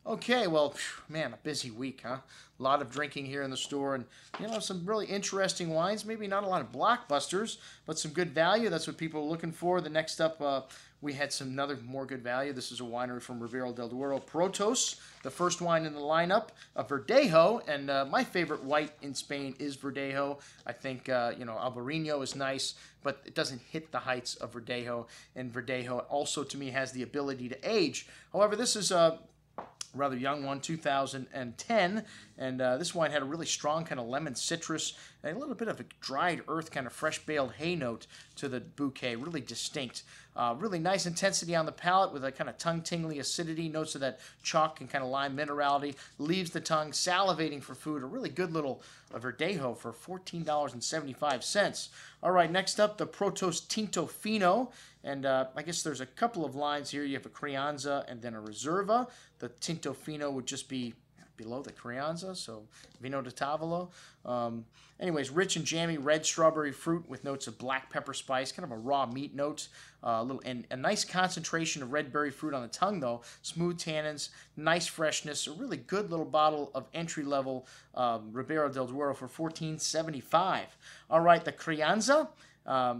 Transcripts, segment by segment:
Okay, well, man, a busy week, huh? A lot of drinking here in the store, and some really interesting wines. Maybe not a lot of blockbusters, but some good value. That's what people are looking for. The next up, we had some another more good value. This is a winery from Ribera del Duero, Protos, the first wine in the lineup, a Verdejo, and my favorite white in Spain is Verdejo. I think Albarino is nice, but it doesn't hit the heights of Verdejo. And Verdejo also, to me, has the ability to age. However, this is rather young one, 2010, and this wine had a really strong kind of lemon citrus and a little bit of a dried earth kind of fresh baled hay note to the bouquet, really distinct. Really nice intensity on the palate with a kind of tongue-tingling acidity, notes of that chalk and kind of lime minerality, leaves the tongue salivating for food. A really good little Verdejo for $14.75. All right, next up, the Protos Tinto Fino. And I guess there's a couple of lines here. You have a Crianza and then a Reserva. The Tinto Fino would just be below the Crianza, so Vino de Tavolo. Anyways, rich and jammy red strawberry fruit with notes of black pepper spice, kind of a raw meat note. And a nice concentration of red berry fruit on the tongue, though. Smooth tannins, nice freshness. A really good little bottle of entry-level Ribera del Duero for $14.75. All right, the Crianza.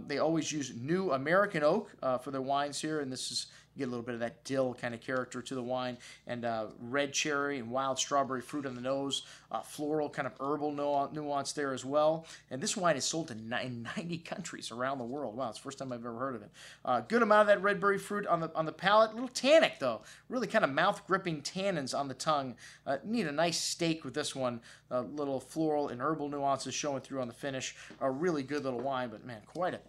They always use new American oak for their wines here, and this is, you get a little bit of that dill kind of character to the wine, and red cherry and wild strawberry fruit on the nose, floral kind of herbal nuance there as well. And this wine is sold in 90 countries around the world. Wow, it's the first time I've ever heard of it. Good amount of that red berry fruit on the palate, a little tannic though, really kind of mouth gripping tannins on the tongue. Need a nice steak with this one. Little floral and herbal nuances showing through on the finish. A really good little wine, but man,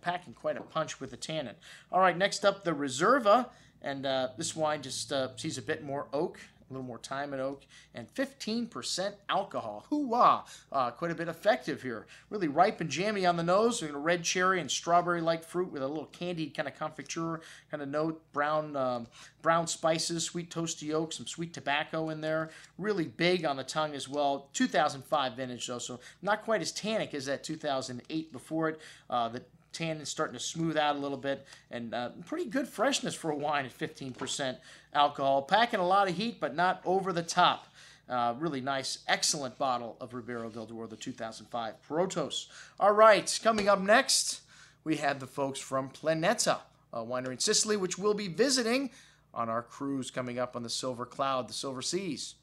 packing quite a punch with the tannin. All right, next up, the Reserva. And this wine just sees a bit more oak, a little more time in oak, and 15% alcohol. Hoo-wah! Quite a bit effective here. Really ripe and jammy on the nose. We're red cherry and strawberry-like fruit with a little candied kind of confiture kind of note. Brown spices, sweet toasty oak, some sweet tobacco in there. Really big on the tongue as well. 2005 vintage though, so not quite as tannic as that 2008 before it. The tannin starting to smooth out a little bit, and pretty good freshness for a wine at 15% alcohol. Packing a lot of heat, but not over the top. Really nice, excellent bottle of Ribera del Duero, the 2005 Protos. All right, coming up next, we have the folks from Planeta, a winery in Sicily, which we'll be visiting on our cruise coming up on the Silver Cloud, the Silver Seas.